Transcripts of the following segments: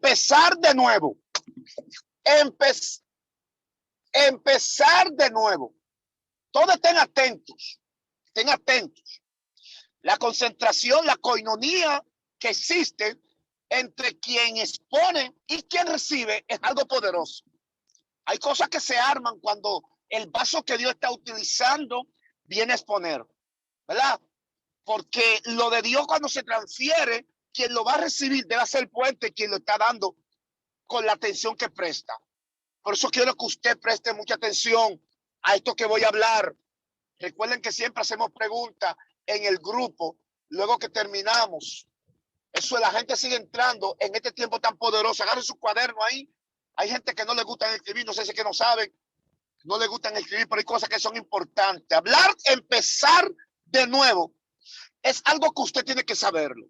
empezar de nuevo. Empezar de nuevo. Todos estén atentos. Estén atentos. La concentración, la coinonía que existe entre quien expone y quien recibe es algo poderoso. Hay cosas que se arman cuando el vaso que Dios está utilizando viene a exponer, ¿verdad? Porque lo de Dios cuando se transfiere, quien lo va a recibir debe ser el puente, quien lo está dando con la atención que presta. Por eso quiero que usted preste mucha atención a esto que voy a hablar. Recuerden que siempre hacemos preguntas en el grupo luego que terminamos. Eso la gente sigue entrando en este tiempo tan poderoso. Agarren su cuaderno ahí. Hay gente que no le gusta escribir, no sé si es que no saben, no le gustan escribir, pero hay cosas que son importantes. Hablar, empezar de nuevo, es algo que usted tiene que saberlo.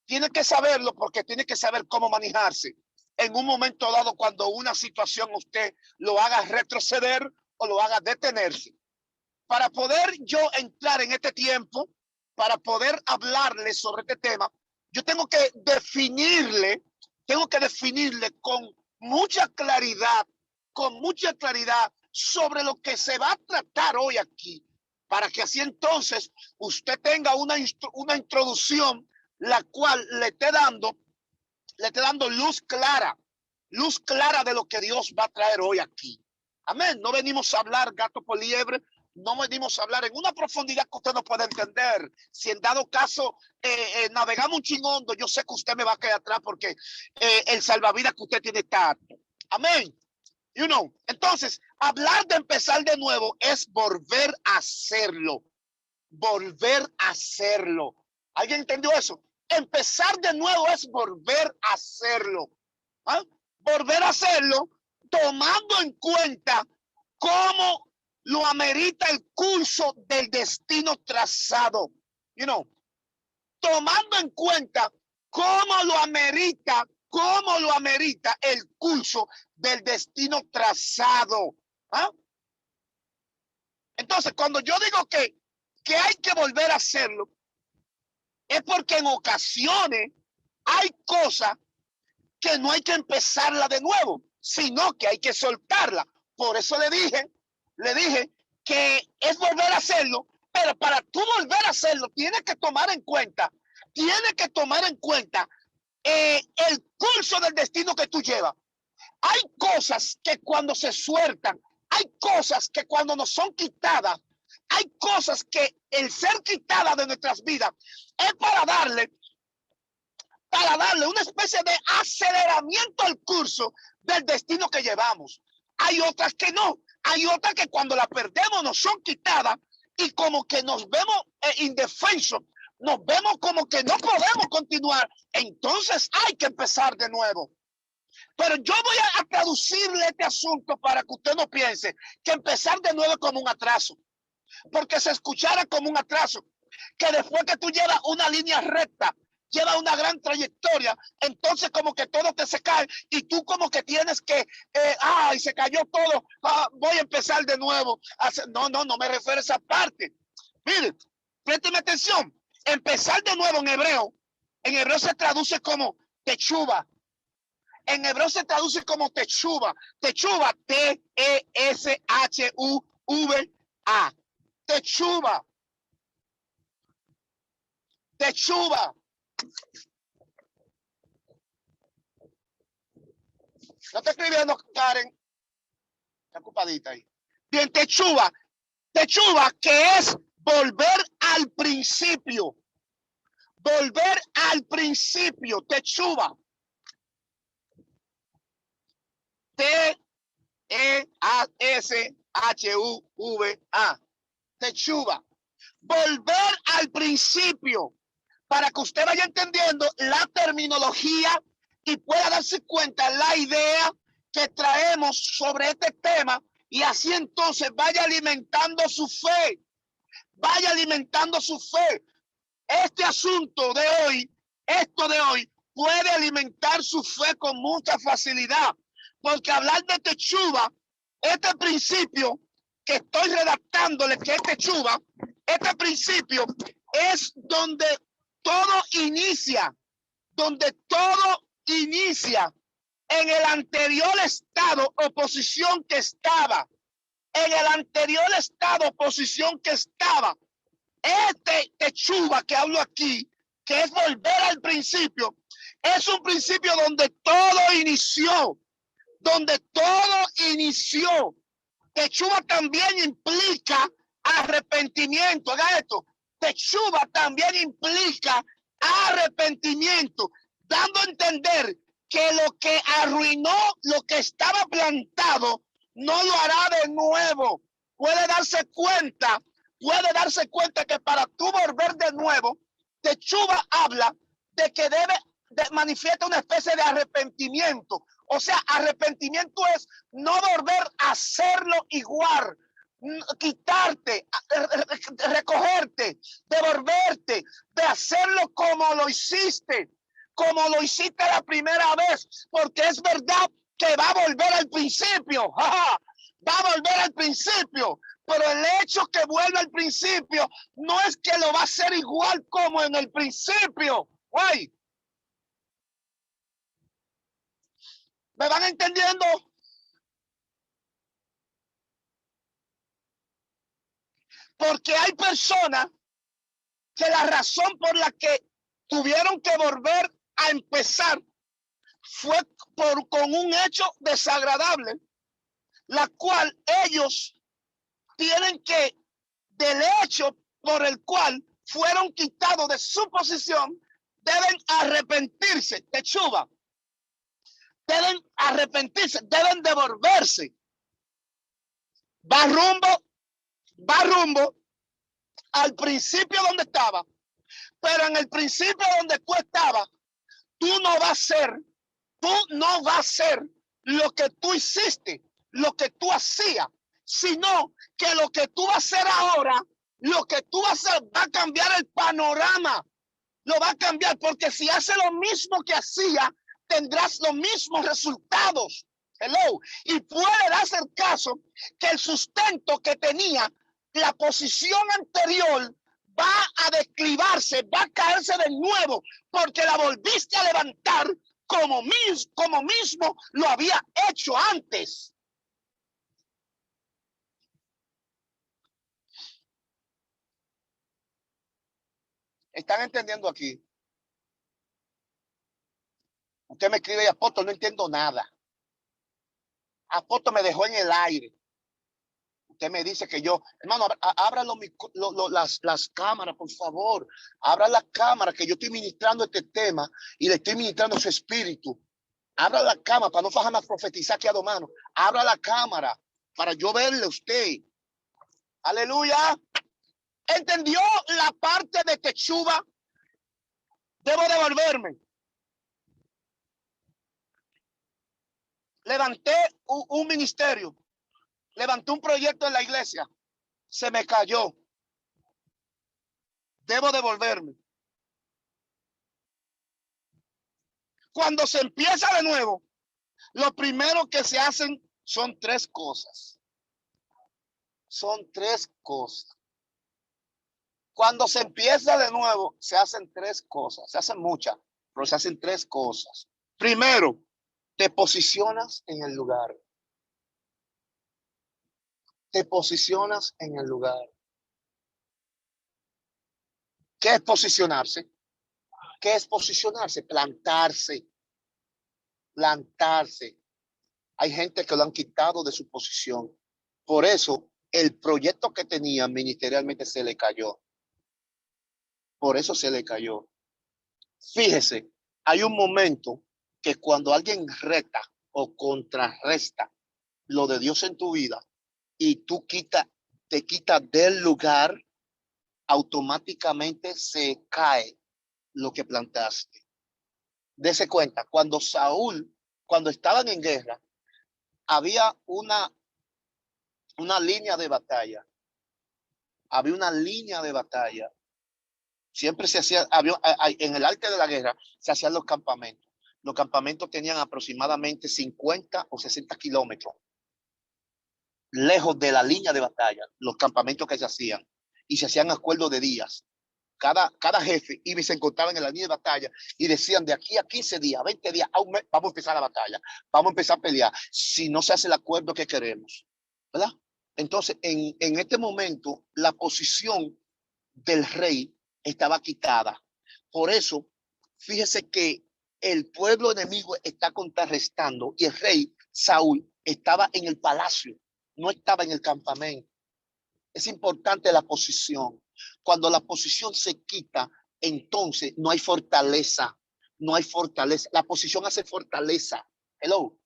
Tiene que saberlo porque tiene que saber cómo manejarse en un momento dado cuando una situación usted lo haga retroceder o lo haga detenerse. Para poder yo entrar en este tiempo, para poder hablarle sobre este tema, yo tengo que definirle con mucha claridad sobre lo que se va a tratar hoy aquí, para que así entonces usted tenga una introducción la cual le esté dando luz clara de lo que Dios va a traer hoy aquí. Amén. No venimos a hablar gato por liebre, no venimos a hablar en una profundidad que usted no puede entender. Si en dado caso navegamos un chingondo, yo sé que usted me va a quedar atrás porque el salvavidas que usted tiene está alto. Amén. You know, entonces, hablar de empezar de nuevo es volver a hacerlo. Volver a hacerlo. ¿Alguien entendió eso? Empezar de nuevo es volver a hacerlo. ¿Ah? Volver a hacerlo tomando en cuenta cómo lo amerita el curso del destino trazado. You know, tomando en cuenta cómo lo amerita el curso del destino trazado. ¿Ah? Entonces, cuando yo digo que hay que volver a hacerlo, es porque en ocasiones hay cosas que no hay que empezarla de nuevo, sino que hay que soltarla. Por eso le dije que es volver a hacerlo, pero para tú volver a hacerlo, tienes que tomar en cuenta el curso del destino que tú llevas. Hay cosas que cuando se sueltan, hay cosas que cuando nos son quitadas, hay cosas que el ser quitada de nuestras vidas es para darle una especie de aceleramiento al curso del destino que llevamos. Hay otras que no, hay otras que cuando la perdemos nos son quitadas y como que nos vemos indefensos, nos vemos como que no podemos continuar. Entonces hay que empezar de nuevo. Pero yo voy a traducirle este asunto para que usted no piense que empezar de nuevo es como un atraso. Porque se escuchara como un atraso, que después que tú llevas una línea recta, llevas una gran trayectoria, entonces como que todo te se cae y tú como que tienes que, se cayó todo, voy a empezar de nuevo. No me refiero a esa parte. Miren, présteme atención, empezar de nuevo en hebreo se traduce como techuva. En hebreo se traduce como techuva. Techuva, T-E-S-H-U-V-A. Techuva. Techuva. No está escribiendo, Karen. Está ocupadita ahí. Bien, techuva. Techuva, que es volver al principio. Volver al principio. Techuva. T-E-S-H-U-V-A. Techuva. Volver al principio. Para que usted vaya entendiendo la terminología y pueda darse cuenta la idea que traemos sobre este tema y así entonces vaya alimentando su fe. Vaya alimentando su fe. Este asunto de hoy, puede alimentar su fe con mucha facilidad. Porque hablar de techuva, este principio que estoy redactándole, que es techuva, este principio es donde todo inicia inicia en el anterior estado o posición que estaba. En el anterior estado o posición que estaba. Este techuba que hablo aquí, que es volver al principio, es un principio donde todo inició. Donde todo inició. Techuba también implica arrepentimiento. Haga esto. Techuba también implica arrepentimiento, dando a entender que lo que arruinó, lo que estaba plantado, no lo hará de nuevo. Puede darse cuenta que para tú volver de nuevo, Techuba habla de que manifiesta una especie de arrepentimiento. O sea, arrepentimiento es no volver a hacerlo igual, quitarte, recogerte, devolverte, de hacerlo como lo hiciste la primera vez, porque es verdad que va a volver al principio, va a volver al principio, pero el hecho que vuelva al principio no es que lo va a hacer igual como en el principio. ¡Ay! ¿Me van entendiendo? Porque hay personas que la razón por la que tuvieron que volver a empezar fue con un hecho desagradable, la cual ellos tienen que, del hecho por el cual fueron quitados de su posición, deben arrepentirse. Techuba, deben arrepentirse, deben devolverse. Va rumbo al principio donde estaba, pero en el principio donde tú estabas, tú no vas a ser lo que tú hiciste, lo que tú hacías, sino que lo que tú vas a hacer ahora, lo que tú vas a hacer va a cambiar el panorama, lo va a cambiar, porque si hace lo mismo que hacía, tendrás los mismos resultados. Hello. Y puede darse el caso que el sustento que tenía la posición anterior va a declivarse, va a caerse de nuevo, porque la volviste a levantar como mismo lo había hecho antes. ¿Están entendiendo aquí? Usted me escribe, apóstol, no entiendo nada. Apóstol me dejó en el aire. Usted me dice que yo, hermano, abra las cámaras, por favor. Abra las cámaras, que yo estoy ministrando este tema y le estoy ministrando su espíritu. Abra la cámara para no fajarme a profetizar que a dos manos. Abra la cámara para yo verle a usted. Aleluya. ¿Entendió la parte de Techuba? Debo devolverme. Levanté un ministerio. Levanté un proyecto en la iglesia. Se me cayó. Debo devolverme. Cuando se empieza de nuevo, lo primero que se hacen son tres cosas. Son tres cosas. Cuando se empieza de nuevo, se hacen tres cosas. Se hacen muchas, pero se hacen tres cosas. Primero, te posicionas en el lugar. Te posicionas en el lugar. ¿Qué es posicionarse? ¿Qué es posicionarse? Plantarse. Plantarse. Hay gente que lo han quitado de su posición. Por eso, el proyecto que tenía ministerialmente se le cayó. Por eso se le cayó. Fíjese, hay un momento que cuando alguien reta o contrarresta lo de Dios en tu vida y tú te quitas del lugar, automáticamente se cae lo que plantaste. Dese cuenta, cuando estaban en guerra, había una línea de batalla. Había una línea de batalla. Siempre se hacía, en el arte de la guerra, se hacían los campamentos. Los campamentos tenían aproximadamente 50 o 60 kilómetros lejos de la línea de batalla, los campamentos que se hacían, y se hacían acuerdos de días. cada jefe iba y se encontraban en la línea de batalla y decían de aquí a 15 días, 20 días, a un mes, vamos a empezar la batalla, vamos a empezar a pelear si no se hace el acuerdo que queremos, ¿verdad? Entonces, en este momento, la posición del rey estaba quitada. Por eso, fíjese que el pueblo enemigo está contrarrestando y el rey Saúl estaba en el palacio, no estaba en el campamento. Es importante la posición. Cuando la posición se quita, entonces no hay fortaleza. No hay fortaleza. La posición hace fortaleza. Hello.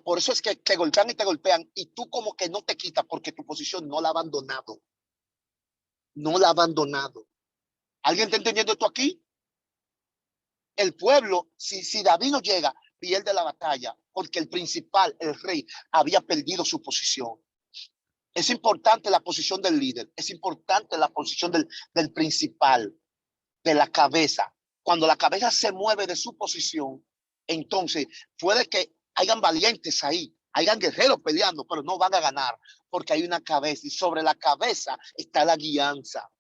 Por eso es que te golpean y te golpean y tú como que no te quitas porque tu posición no la ha abandonado. No la ha abandonado. ¿Alguien está entendiendo esto aquí? El pueblo, si David no llega, pierde la batalla porque el principal, el rey, había perdido su posición. Es importante la posición del líder, es importante la posición del principal, de la cabeza. Cuando la cabeza se mueve de su posición, entonces puede que hayan valientes ahí, hayan guerreros peleando, pero no van a ganar porque hay una cabeza y sobre la cabeza está la guianza.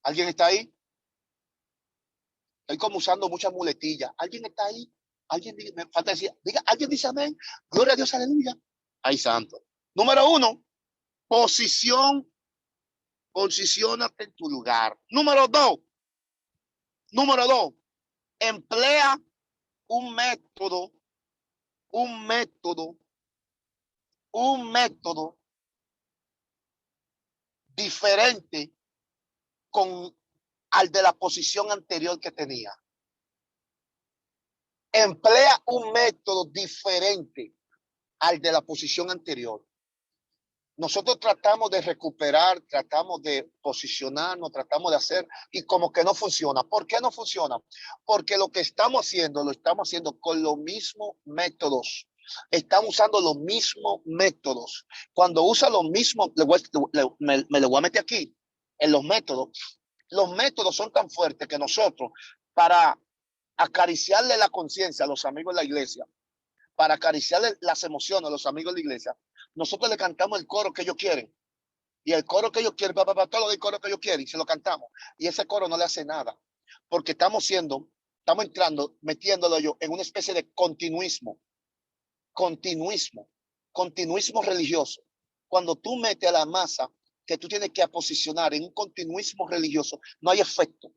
¿Alguien está ahí? Estoy como usando muchas muletillas. ¿Alguien está ahí? ¿Alguien me falta decir? Diga, ¿alguien dice amén? Gloria a Dios, aleluya. Ay, santo. Número 1, posiciónate en tu lugar. Número 2, emplea un método diferente al de la posición anterior que tenía. Emplea un método diferente al de la posición anterior. Nosotros tratamos de recuperar, tratamos de posicionarnos, tratamos de hacer y como que no funciona. ¿Por qué no funciona? Porque lo que estamos haciendo, lo estamos haciendo con los mismos métodos. Estamos usando los mismos métodos. Cuando usa los mismos, me lo voy a meter aquí, en los métodos son tan fuertes que nosotros, para acariciarle la conciencia a los amigos de la iglesia, para acariciarle las emociones a los amigos de la iglesia, nosotros le cantamos el coro que ellos quieren. Y el coro que ellos quieren, todo el coro que ellos quieren, y se lo cantamos. Y ese coro no le hace nada. Porque estamos entrando, metiéndolo yo en una especie de continuismo religioso. Cuando tú metes a la masa que tú tienes que posicionar en un continuismo religioso, no hay efecto.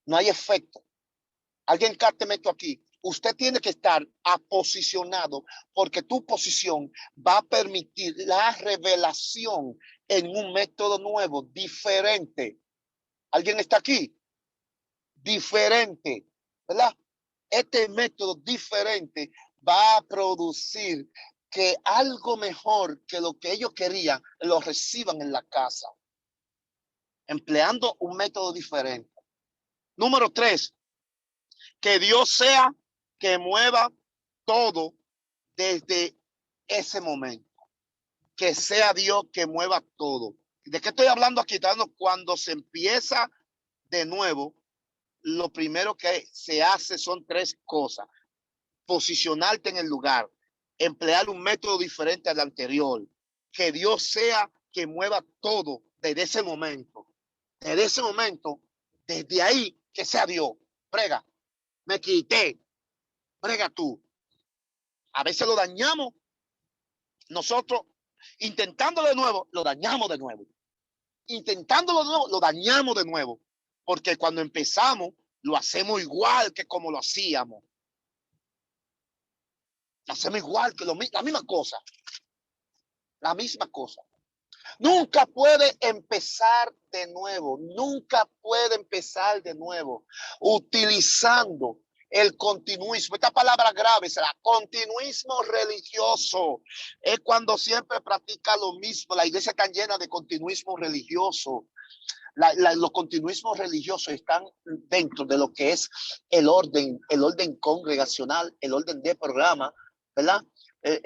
No hay efecto. Alguien cárteme esto aquí. Usted tiene que estar aposicionado porque tu posición va a permitir la revelación en un método nuevo, diferente. ¿Alguien está aquí? Diferente, ¿verdad? Este método diferente va a producir que algo mejor que lo que ellos querían lo reciban en la casa, empleando un método diferente. Número 3, que Dios sea que mueva todo desde ese momento. Que sea Dios que mueva todo. ¿De qué estoy hablando aquí? Cuando se empieza de nuevo, lo primero que se hace son 3 cosas. Posicionarte en el lugar, emplear un método diferente al anterior. Que Dios sea que mueva todo desde ese momento. Desde ese momento, desde ahí, que sea Dios. Prega, me quité. Prega tú. A veces lo dañamos. Nosotros, intentándolo de nuevo, lo dañamos de nuevo. Intentándolo de nuevo, lo dañamos de nuevo. Porque cuando empezamos, lo hacemos igual que como lo hacíamos. Lo hacemos igual que la misma cosa. La misma cosa. Nunca puede empezar de nuevo. Nunca puede empezar de nuevo. Utilizando el continuismo. Esta palabra grave será continuismo religioso. Es cuando siempre practica lo mismo. La iglesia está llena de continuismo religioso. Los continuismos religiosos están dentro de lo que es el orden congregacional, el orden de programa, ¿verdad?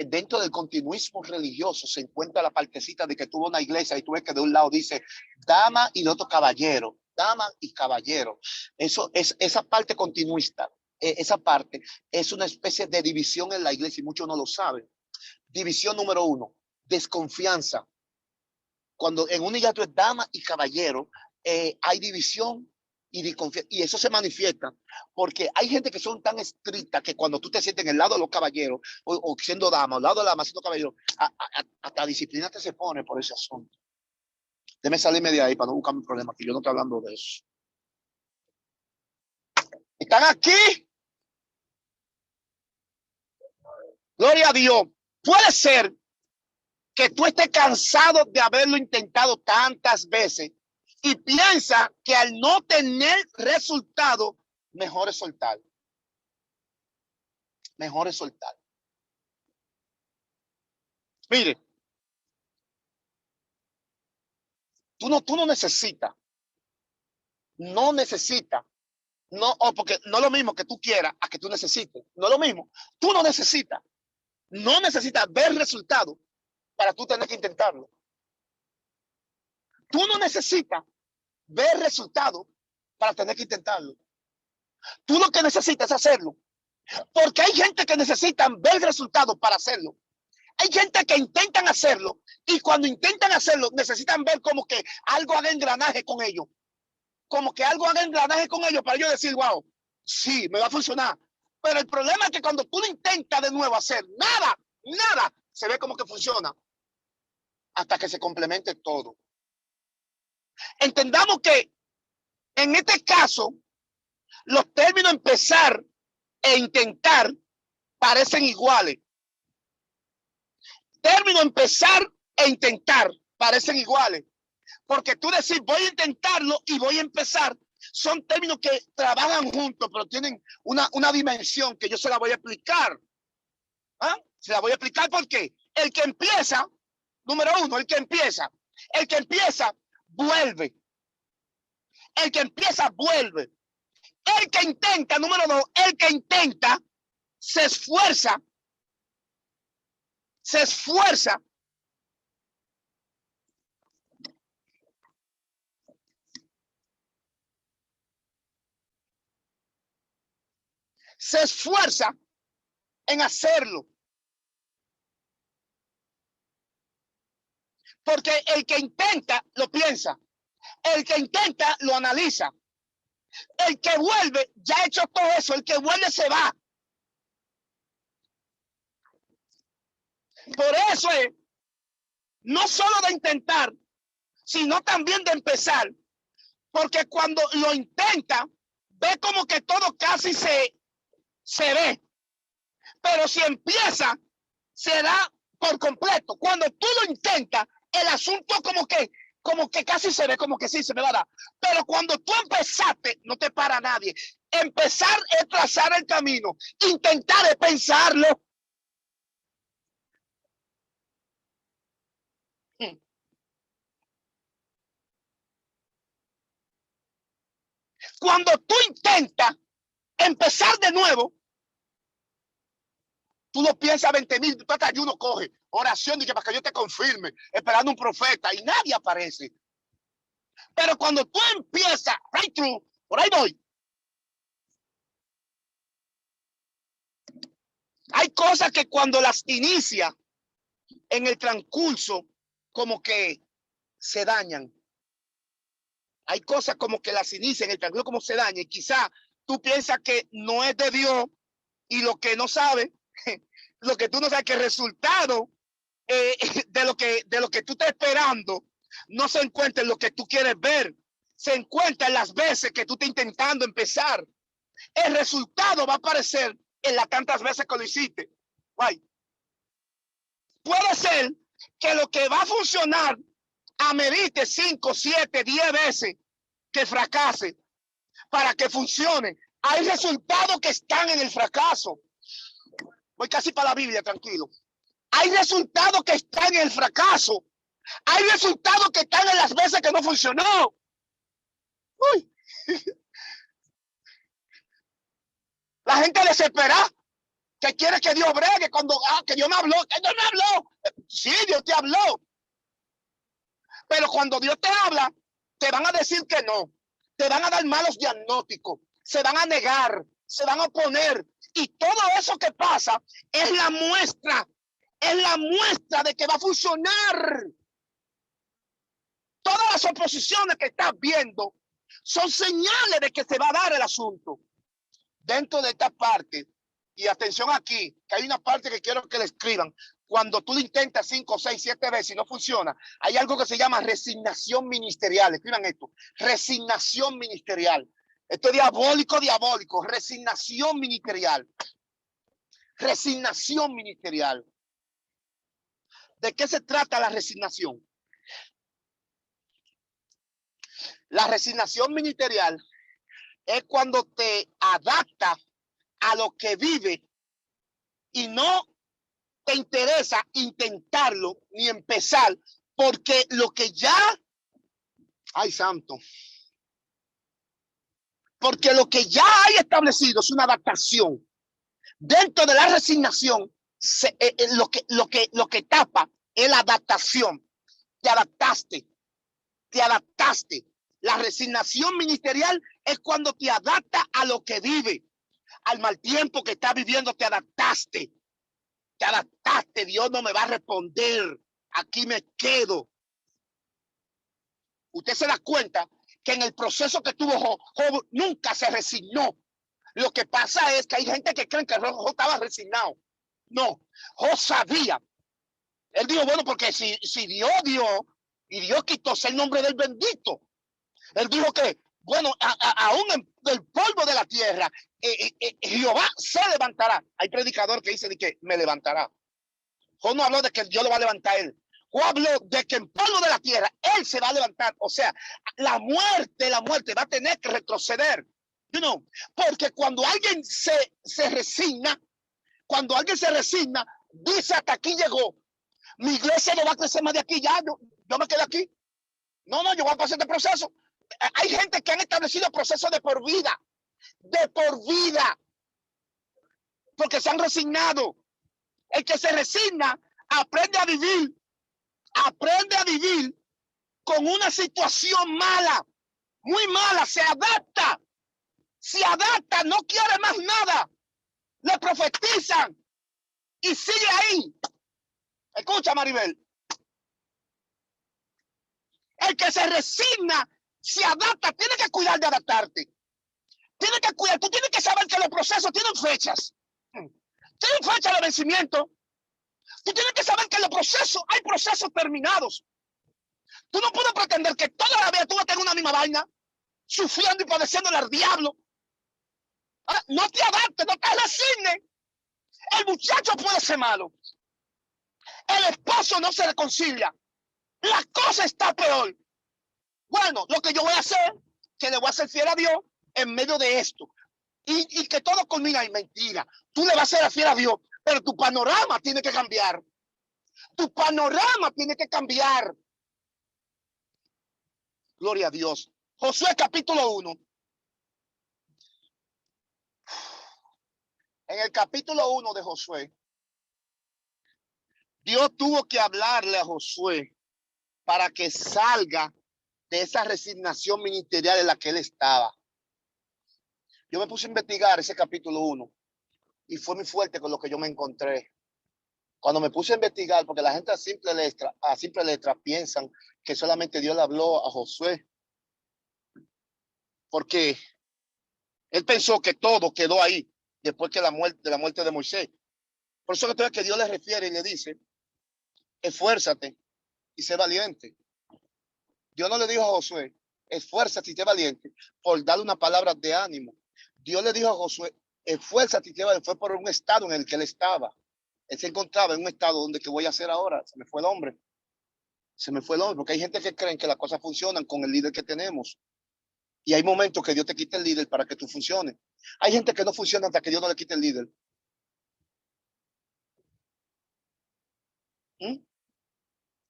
Dentro del continuismo religioso se encuentra la partecita de que tuvo una iglesia y tú ves que de un lado dice dama y de otro caballero, dama y caballero. Eso es esa parte continuista. Esa parte es una especie de división en la iglesia y muchos no lo saben. División número 1, desconfianza. Cuando en un hígado es dama y caballero, hay división y eso se manifiesta porque hay gente que son tan estrictas que cuando tú te sientes en el lado de los caballeros o siendo dama, al lado de la dama siendo caballero, hasta disciplina te se pone por ese asunto. Déjame salirme de ahí para no buscar mi problema, que yo no estoy hablando de eso. ¿Están aquí? Gloria a Dios. Puede ser que tú estés cansado de haberlo intentado tantas veces y piensa que al no tener resultado, mejor es soltar. Mejor es soltar. Mire, tú no necesitas, no, porque no es lo mismo que tú quieras a que tú necesites, no es lo mismo. Tú no necesitas ver resultados para tú tener que intentarlo. Tú no necesitas ver resultados para tener que intentarlo. Tú lo que necesitas es hacerlo. Porque hay gente que necesitan ver resultados para hacerlo. Hay gente que intentan hacerlo y cuando intentan hacerlo necesitan ver como que algo haga engranaje con ellos. Como que algo haga engranaje con ellos para ellos decir, wow, sí, me va a funcionar. Pero el problema es que cuando tú lo intentas de nuevo hacer, nada, se ve como que funciona hasta que se complemente todo. Entendamos que en este caso, los términos empezar e intentar parecen iguales. Término empezar e intentar parecen iguales. Porque tú decís voy a intentarlo y voy a empezar, son términos que trabajan juntos, pero tienen una dimensión que yo se la voy a explicar. ¿Ah? Se la voy a explicar porque el que empieza, número uno, el que empieza vuelve. El que empieza vuelve. El que intenta, número dos, el que intenta se esfuerza. Se esfuerza. Se esfuerza en hacerlo. Porque el que intenta lo piensa. El que intenta lo analiza. El que vuelve ya ha hecho todo eso. El que vuelve se va. Por eso es no solo de intentar, sino también de empezar. Porque cuando lo intenta, ve como que todo casi se ve. Pero si empieza, se da por completo. Cuando tú lo intentas, el asunto como que casi se ve, como que sí se me va a dar. Pero cuando tú empezaste, no te para nadie. Empezar es trazar el camino. Intentar es pensarlo. Cuando tú intentas empezar de nuevo, tú no piensas 20,000, tú hasta ayuno coge, oración y que para que yo te confirme, esperando un profeta y nadie aparece. Pero cuando tú empiezas, right through, por ahí voy. Hay cosas que cuando las inicia en el transcurso, como que se dañan. Hay cosas como que las inicia en el transcurso, como se dañan. Y quizá tú piensas que no es de Dios y lo que no sabes, lo que tú no sabes que el resultado de lo que tú estás esperando no se encuentra en lo que tú quieres ver, se encuentra en las veces que tú estás intentando empezar. El resultado va a aparecer en las tantas veces que lo hiciste. Guay. Puede ser que lo que va a funcionar amerite 5, 7, 10 veces que fracase para que funcione. Hay resultados que están en el fracaso. Voy casi para la Biblia, tranquilo. Hay resultados que están en el fracaso. Hay resultados que están en las veces que no funcionó. Uy. La gente desesperada que quiere que Dios bregue cuando que Dios me habló. Que Dios me habló. Sí, Dios te habló. Pero cuando Dios te habla, te van a decir que no. Te van a dar malos diagnósticos. Se van a negar. Se van a oponer. Y todo eso que pasa es la muestra. Es la muestra de que va a funcionar. Todas las oposiciones que estás viendo son señales de que se va a dar el asunto. Dentro de esta parte, y atención aquí, que hay una parte que quiero que le escriban. Cuando tú lo intentas 5, 6, 7 veces y no funciona, hay algo que se llama resignación ministerial. Escriban esto, resignación ministerial. Esto es diabólico, diabólico. Resignación ministerial. Resignación ministerial. ¿De qué se trata la resignación? La resignación ministerial es cuando te adaptas a lo que vive y no te interesa intentarlo ni empezar, porque lo que ya, ay santo, porque lo que ya hay establecido es una adaptación. Dentro de la resignación, lo que tapa es la adaptación. Te adaptaste, te adaptaste. La resignación ministerial es cuando te adaptas a lo que vive, al mal tiempo que estás viviendo, te adaptaste. Te adaptaste, Dios no me va a responder. Aquí me quedo. Usted se da cuenta que en el proceso que tuvo Job nunca se resignó. Lo que pasa es que hay gente que cree que Job estaba resignado. No, Job sabía. Él dijo, bueno, porque si Dios dio y Dios quitó el nombre del bendito. Él dijo que, bueno, aún en el polvo de la tierra, Jehová se levantará. Hay predicador que dice de que me levantará. Job no habló de que Dios lo va a levantar a él. Job habló de que en polvo de la tierra él se va a levantar. O sea, la muerte va a tener que retroceder. You know, porque cuando alguien se resigna, dice hasta aquí llegó. Mi iglesia no va a crecer más de aquí, ya yo me quedo aquí. No, yo voy a pasar este proceso. Hay gente que han establecido procesos de por vida, porque se han resignado. El que se resigna aprende a vivir con una situación mala, muy mala, se adapta, no quiere más nada, le profetizan y sigue ahí. Escucha, Maribel. El que se resigna, se adapta, tiene que cuidar de adaptarte. Tiene que cuidar, tú tienes que saber que los procesos tienen fechas. Tienen fecha de vencimiento. Tú tienes que saber que los procesos, hay procesos terminados. Tú no puedes pretender que toda la vida tú vas a tener una misma vaina, sufriendo y padeciéndole al diablo. No te adaptes, no te resignes. El muchacho puede ser malo. El esposo no se reconcilia. La cosa está peor. Bueno, lo que yo voy a hacer, que le voy a ser fiel a Dios en medio de esto. Y que todo culmina en mentira. Tú le vas a ser fiel a Dios, pero tu panorama tiene que cambiar. Tu panorama tiene que cambiar. Gloria a Dios. Josué capítulo 1. En el capítulo 1 de Josué, Dios tuvo que hablarle a Josué para que salga de esa resignación ministerial en la que él estaba. Yo me puse a investigar ese capítulo 1 y fue muy fuerte con lo que yo me encontré. Cuando me puse a investigar, porque la gente a simple letra piensan que solamente Dios le habló a Josué, porque él pensó que todo quedó ahí después que la muerte de Moisés. Por eso que Dios le refiere y le dice, esfuérzate y sé valiente. Dios no le dijo a Josué, esfuérzate y sé valiente, por darle una palabra de ánimo. Dios le dijo a Josué, esfuérzate y sé valiente. Fue por un estado en el que él estaba. Él se encontraba en un estado donde, ¿qué voy a hacer ahora? Se me fue el hombre, porque hay gente que creen que las cosas funcionan con el líder que tenemos. Y hay momentos que Dios te quita el líder para que tú funciones. Hay gente que no funciona hasta que Dios no le quite el líder. O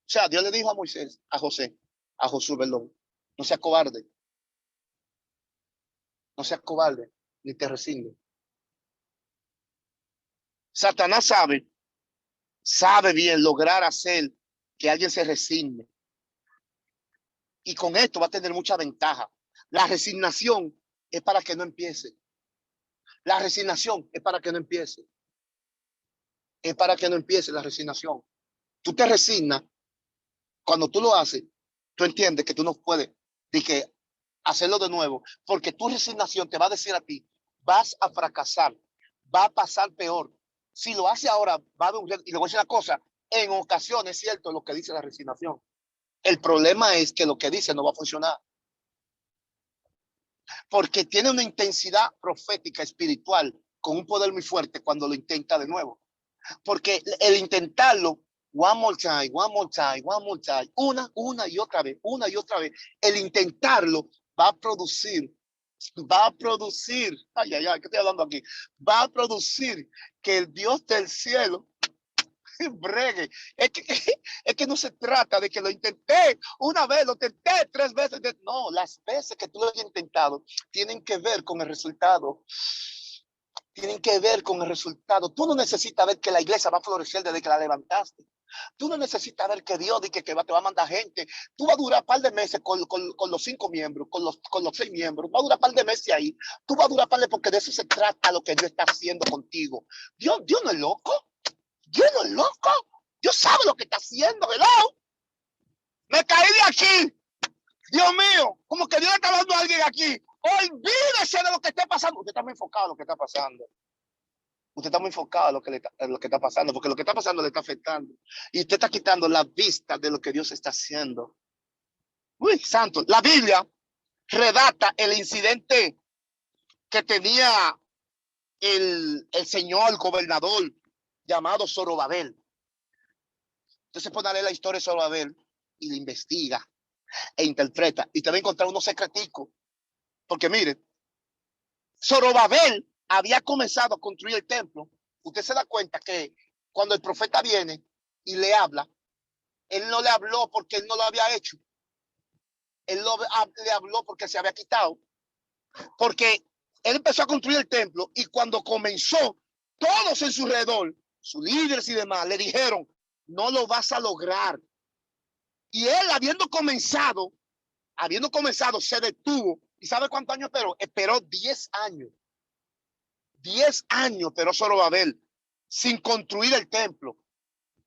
sea, Dios le dijo a Josué, perdón, no seas cobarde. No seas cobarde, ni te resignes. Satanás sabe bien lograr hacer que alguien se resigne. Y con esto va a tener mucha ventaja. La resignación es para que no empiece. La resignación es para que no empiece. Es para que no empiece la resignación. Tú te resignas cuando tú lo haces. Tú entiendes que tú no puedes de que hacerlo de nuevo, porque tu resignación te va a decir a ti, vas a fracasar, va a pasar peor. Si lo hace ahora, va a haber un riesgo. Y le voy a decir una cosa, en ocasiones es cierto lo que dice la resignación. El problema es que lo que dice no va a funcionar. Porque tiene una intensidad profética, espiritual, con un poder muy fuerte cuando lo intenta de nuevo. Porque el intentarlo, one more time, one more time, one more time, una y otra vez, el intentarlo va a producir, ay, ay, ay, ¿qué estoy hablando aquí? Va a producir que el Dios del cielo bregue. Es que no se trata de que lo intenté una vez, lo intenté 3 veces. No, las veces que tú lo hayas intentado tienen que ver con el resultado. Tienen que ver con el resultado. Tú no necesitas ver que la iglesia va a florecer desde que la levantaste. Tú no necesitas ver que Dios dice que te va a mandar gente. Tú vas a durar un par de meses con los 5 miembros, con los 6 miembros. Va a durar un par de meses ahí. Tú vas a durar un par de, porque de eso se trata lo que Dios está haciendo contigo. Dios no es loco. Dios no es loco. Dios sabe lo que está haciendo. Hello. Me caí de aquí. Dios mío, como que Dios está hablando a alguien aquí. Olvídese de lo que esté pasando. Usted está muy enfocado en lo que está pasando. Usted está muy enfocado en lo que está pasando, porque lo que está pasando le está afectando. Y usted está quitando la vista de lo que Dios está haciendo. Uy, santo. La Biblia redacta el incidente que tenía el señor gobernador llamado Zorobabel. Entonces pone a leer la historia de Zorobabel y la investiga e interpreta. Y te va a encontrar unos secreticos. Porque mire, Zorobabel había comenzado a construir el templo. Usted se da cuenta que cuando el profeta viene y le habla, él no le habló porque él no lo había hecho. Él le habló porque se había quitado. Porque él empezó a construir el templo y cuando comenzó, todos en su alrededor, sus líderes y demás, le dijeron, no lo vas a lograr. Y él, habiendo comenzado, se detuvo. ¿Y sabe cuántos años esperó? Esperó 10 años. 10 años esperó Zorobabel sin construir el templo.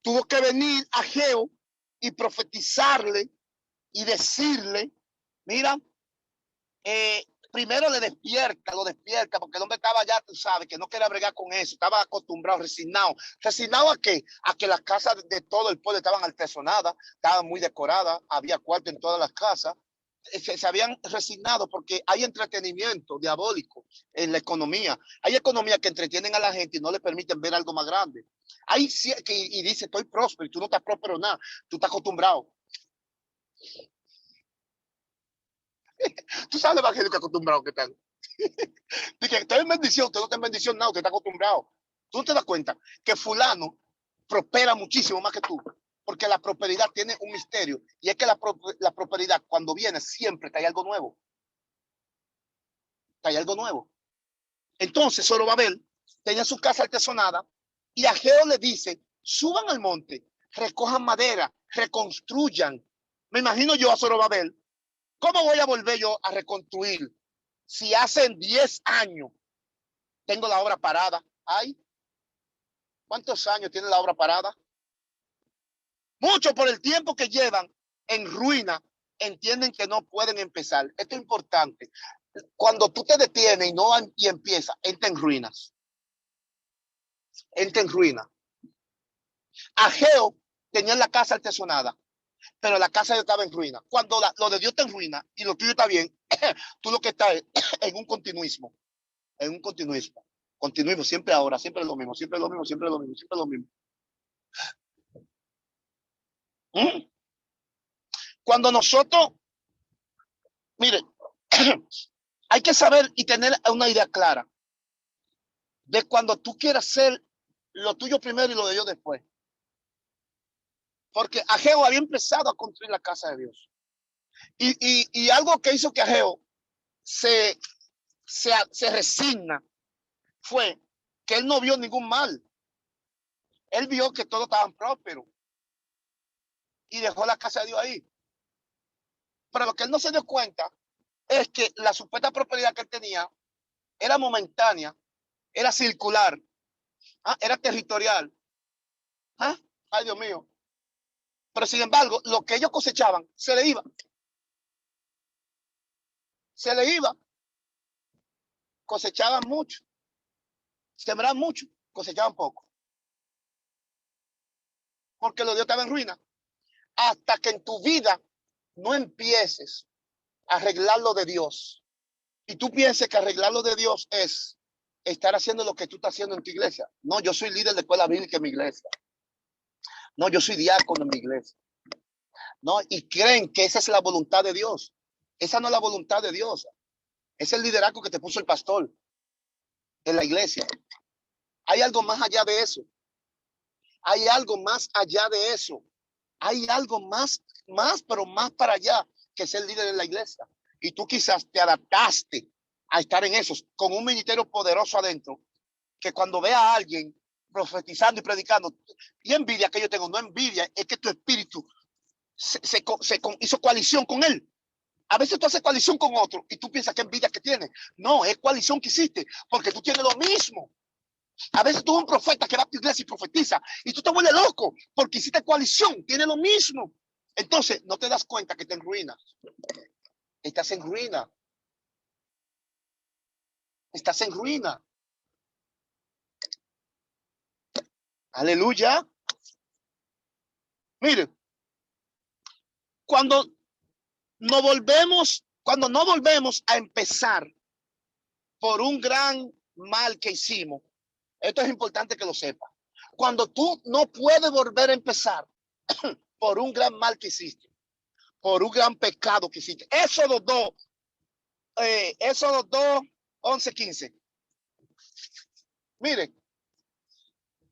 Tuvo que venir a Ageo y profetizarle y decirle, mira, primero lo despierta, porque el hombre estaba ya, tú sabes, que no quería bregar con eso, estaba acostumbrado, resignado. ¿Resignado a qué? A que las casas de todo el pueblo estaban artesonadas, estaban muy decoradas, había cuarto en todas las casas. Se habían resignado porque hay entretenimiento diabólico en la economía. Hay economía que entretienen a la gente y no le permiten ver algo más grande. Hay y dice, estoy próspero y tú no estás próspero nada, tú estás acostumbrado. Tú sabes el evangelio que acostumbrado que están. Dice, estoy en bendición, usted no está en bendición, nada, usted está acostumbrado. Tú no te das cuenta que fulano prospera muchísimo más que tú, porque la prosperidad tiene un misterio, y es que la prosperidad cuando viene siempre trae algo nuevo. Trae algo nuevo. Entonces Zorobabel tenía su casa artesonada y Ageo le dice, suban al monte, recojan madera, reconstruyan. Me imagino yo a Zorobabel, ¿cómo voy a volver yo a reconstruir si hace 10 años tengo la obra parada? Ay, ¿cuántos años tiene la obra parada? Mucho. Por el tiempo que llevan en ruina, entienden que no pueden empezar. Esto es importante. Cuando tú te detienes y no y empiezas, entra en ruinas. Entra en ruina. Ageo tenía la casa artesonada, pero la casa ya estaba en ruina. Cuando lo de Dios está en ruina y lo tuyo está bien, tú lo que estás es en un continuismo. En un continuismo. Continuismo, siempre ahora, siempre lo mismo, siempre lo mismo, siempre lo mismo, siempre lo mismo. Cuando nosotros, mire, hay que saber y tener una idea clara de cuando tú quieras hacer lo tuyo primero y lo de Dios después. Porque Ageo había empezado a construir la casa de Dios. Y algo que hizo que Ageo se resigna fue que él no vio ningún mal. Él vio que todos estaban prósperos y dejó la casa de Dios ahí. Pero lo que él no se dio cuenta es que la supuesta prosperidad que él tenía era momentánea, era circular, era territorial. Ay, Dios mío. Pero sin embargo, lo que ellos cosechaban se le iba. Se le iba. Cosechaban mucho. Sembraban mucho. Cosechaban poco. Porque lo de Dios estaba en ruina. Hasta que en tu vida no empieces a arreglar lo de Dios. Y tú pienses que arreglar lo de Dios es estar haciendo lo que tú estás haciendo en tu iglesia. No, yo soy líder de escuela bíblica en mi iglesia. No, yo soy diácono en mi iglesia. No, y creen que esa es la voluntad de Dios. Esa no es la voluntad de Dios. Es el liderazgo que te puso el pastor en la iglesia. Hay algo más allá de eso. Hay algo más allá de eso. Hay algo más, pero más para allá que ser líder en la iglesia. Y tú quizás te adaptaste a estar en eso, con un ministerio poderoso adentro, que cuando vea a alguien profetizando y predicando, y envidia que yo tengo, no envidia, es que tu espíritu se hizo coalición con él. A veces tú haces coalición con otro y tú piensas que envidia que tienes. No, es coalición que hiciste, porque tú tienes lo mismo. A veces tú eres un profeta que va a tu iglesia y profetiza y tú te vuelves loco porque hiciste coalición, tiene lo mismo. Entonces no te das cuenta que te en ruina. Estás en ruina. Estás en ruina. Aleluya. Mire, cuando no volvemos a empezar por un gran mal que hicimos, esto es importante que lo sepa. Cuando tú no puedes volver a empezar por un gran mal que hiciste, por un gran pecado que hiciste. Éxodo 2, 11, 15. Mire,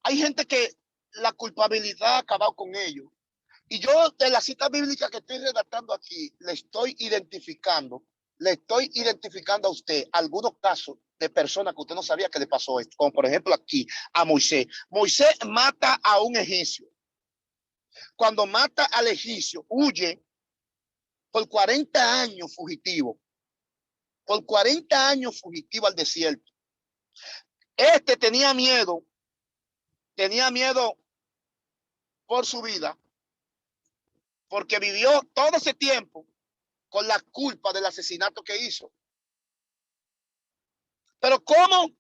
hay gente que la culpabilidad ha acabado con ellos. Y yo de la cita bíblica que estoy redactando aquí, le estoy identificando a usted algunos casos de personas que usted no sabía que le pasó esto. Como por ejemplo aquí a Moisés. Moisés mata a un egipcio. Cuando mata al egipcio, huye por 40 años fugitivo. Por 40 años fugitivo al desierto. Este tenía miedo por su vida, porque vivió todo ese tiempo con la culpa del asesinato que hizo. Pero como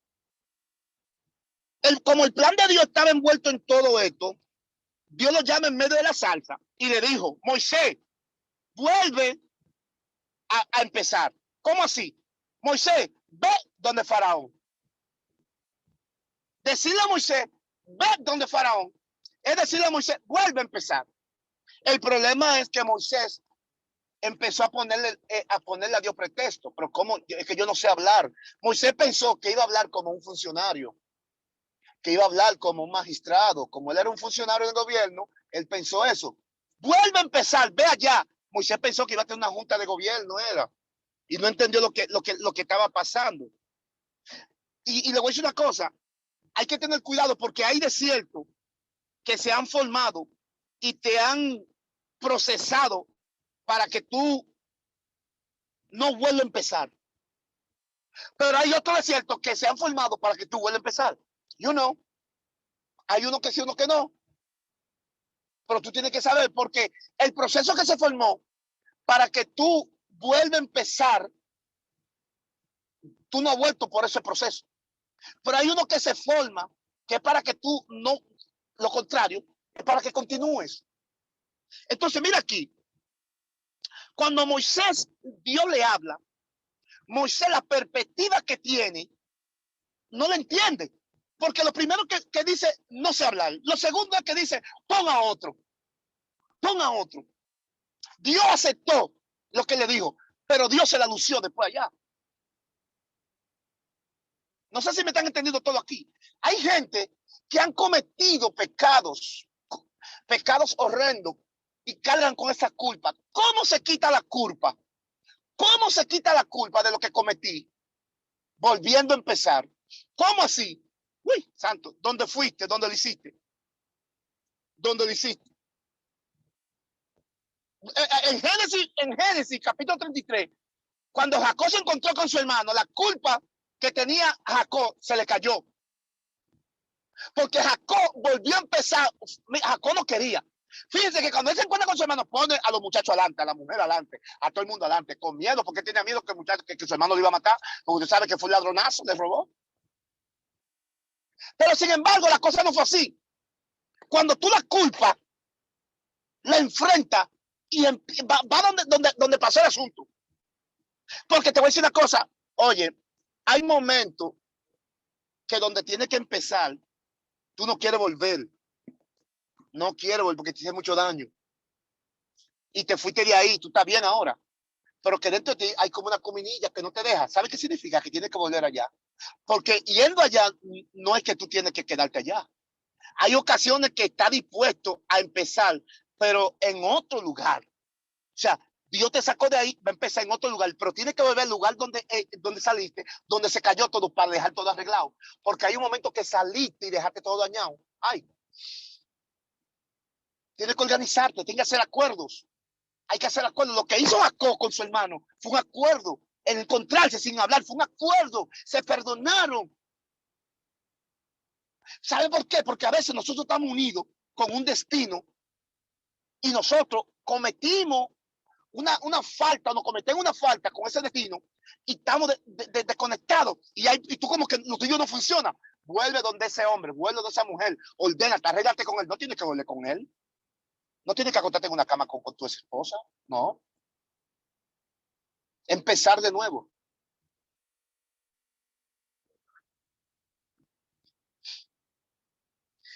el plan de Dios estaba envuelto en todo esto, Dios lo llama en medio de la salsa y le dijo: Moisés, vuelve a empezar. ¿Cómo así? Moisés, ve donde Faraón. Decirle a Moisés, ve donde Faraón, es decirle a Moisés, vuelve a empezar. El problema es que Moisés empezó a ponerle a Dios pretexto. Pero ¿cómo? Es que yo no sé hablar. Moisés pensó que iba a hablar como un funcionario, que iba a hablar como un magistrado. Como él era un funcionario del gobierno, él pensó eso. Vuelve a empezar, ve allá. Moisés pensó que iba a tener una junta de gobierno, era. Y no entendió lo que estaba pasando. Y le voy a decir una cosa. Hay que tener cuidado porque hay desiertos que se han formado y te han procesado para que tú no vuelvas a empezar. Pero hay otros desiertos que se han formado para que tú vuelvas a empezar. You know, hay uno que sí, uno que no. Pero tú tienes que saber, porque el proceso que se formó para que tú vuelvas a empezar, tú no has vuelto por ese proceso. Pero hay uno que se forma, que es para que tú no, lo contrario, es para que continúes. Entonces, mira aquí. Cuando Moisés, Dios le habla, Moisés la perspectiva que tiene, no la entiende. Porque lo primero que dice, no sé hablar. Lo segundo es que dice, pon a otro. Pon a otro. Dios aceptó lo que le dijo, pero Dios se la lució después allá. No sé si me están entendiendo todo aquí. Hay gente que han cometido pecados horrendos y cargan con esa culpa. ¿Cómo se quita la culpa? ¿Cómo se quita la culpa de lo que cometí? Volviendo a empezar. ¿Cómo así? Uy, santo, ¿dónde fuiste? ¿Dónde lo hiciste? ¿Dónde lo hiciste? En Génesis, capítulo 33, cuando Jacob se encontró con su hermano, la culpa que tenía Jacob se le cayó. Porque Jacob volvió a empezar. Jacob no quería. Fíjense que cuando él se encuentra con su hermano, pone a los muchachos adelante, a la mujer adelante, a todo el mundo adelante, con miedo, porque tenía miedo que, que su hermano lo iba a matar, porque usted sabe que fue un ladronazo, le robó. Pero sin embargo, la cosa no fue así. Cuando tú la culpa, la enfrenta y va donde pasó el asunto. Porque te voy a decir una cosa, oye, hay momentos que donde tiene que empezar, tú no quieres volver. No quiero volver porque te hice mucho daño. Y te fuiste de ahí, tú estás bien ahora. Pero que dentro de ti hay como una cominilla que no te deja. ¿Sabes qué significa? Que tienes que volver allá. Porque yendo allá no es que tú tienes que quedarte allá. Hay ocasiones que está dispuesto a empezar, pero en otro lugar. O sea, Dios te sacó de ahí, va a empezar en otro lugar, pero tienes que volver al lugar donde saliste, donde se cayó todo para dejar todo arreglado. Porque hay un momento que saliste y dejaste todo dañado. Ay, tienes que organizarte, tienes que hacer acuerdos. Hay que hacer acuerdos. Lo que hizo Jacob con su hermano fue un acuerdo. El encontrarse sin hablar fue un acuerdo. Se perdonaron. ¿Sabe por qué? Porque a veces nosotros estamos unidos con un destino y nosotros cometimos una falta, nos cometemos una falta con ese destino y estamos desconectados. Y tú como que lo tuyo no funciona. Vuelve donde ese hombre, vuelve donde esa mujer, ordénate, arréglate con él. No tienes que volver con él. No tienes que acostarte en una cama con tu esposa. No. Empezar de nuevo.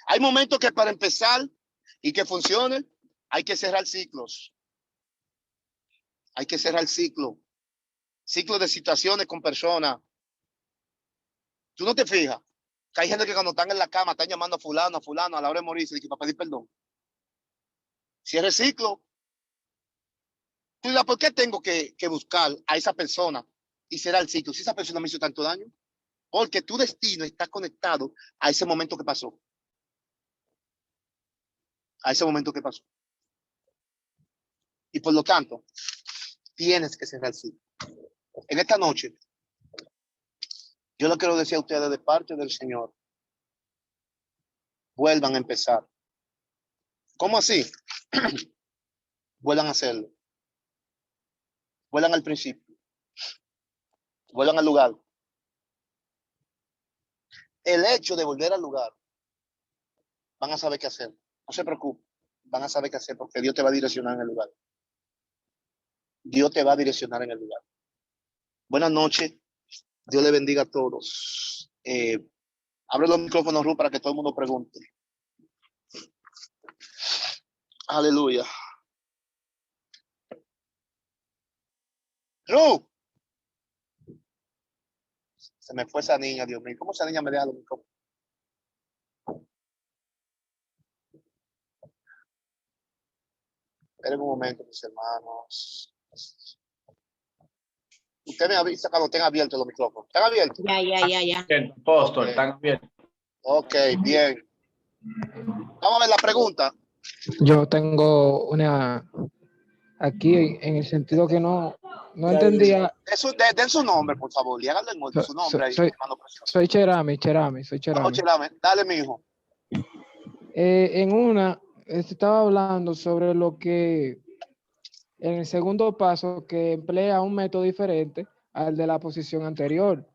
Hay momentos que para empezar y que funcione, hay que cerrar ciclos. Hay que cerrar ciclo. Ciclo de situaciones con personas. Tú no te fijas que hay gente que cuando están en la cama están llamando a fulano, a la hora de morirse, y que para pedir perdón. Cierre ciclo. Tú dirás, ¿por qué tengo que buscar a esa persona y cerrar el ciclo? Si esa persona me hizo tanto daño. Porque tu destino está conectado a ese momento que pasó. A ese momento que pasó. Y por lo tanto, tienes que cerrar el ciclo. En esta noche, yo le quiero decir a ustedes de parte del Señor, vuelvan a empezar. ¿Cómo así? Vuelvan a hacerlo. Vuelvan al principio. Vuelvan al lugar. El hecho de volver al lugar, van a saber qué hacer. No se preocupen. Van a saber qué hacer porque Dios te va a direccionar en el lugar. Dios te va a direccionar en el lugar. Buenas noches. Dios le bendiga a todos. Abre los micrófonos, Ru, para que todo el mundo pregunte. Aleluya. Ru. Se me fue esa niña, Dios mío. ¿Cómo esa niña me deja los micrófonos? Esperen un momento, mis hermanos. Usted me avisa cuando tenga abiertos los micrófonos. ¿Están abiertos? Ya. Bien, apóstol, Ok. están bien. Ok, bien. Vamos a ver la pregunta. Yo tengo una aquí en el sentido que no entendía. Den su nombre, por favor, y háganle su nombre ahí, hermano precioso. Soy Cherami. Vamos, Chelame. Dale, mijo. En una, estaba hablando sobre lo que en el segundo paso que emplea un método diferente al de la posición anterior.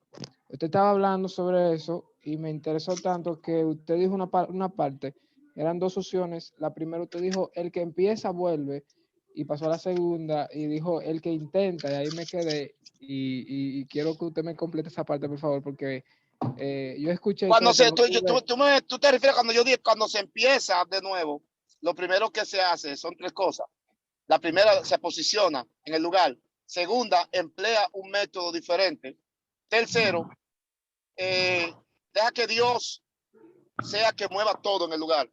Usted estaba hablando sobre eso y me interesó tanto que usted dijo una parte, eran dos opciones. La primera usted dijo, el que empieza vuelve, y pasó a la segunda y dijo, el que intenta, y ahí me quedé. Y quiero que usted me complete esa parte, por favor, porque yo escuché Cuando que tú te refieres cuando yo dije, cuando se empieza de nuevo, lo primero que se hace son tres cosas. La primera, se posiciona en el lugar. Segunda, emplea un método diferente. Tercero, deja que Dios sea que mueva todo en el lugar.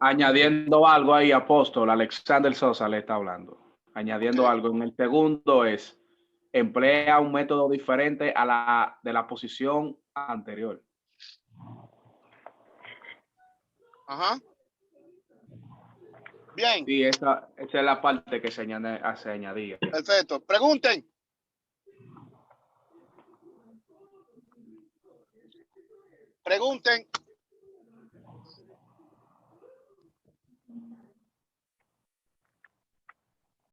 Añadiendo algo ahí, apóstol, Alexander Sosa le está hablando. Añadiendo algo. En el segundo es, emplea un método diferente a la de la posición anterior. Ajá. Bien. Sí, esa es la parte que se añadía. Perfecto. Pregunten. Pregunten.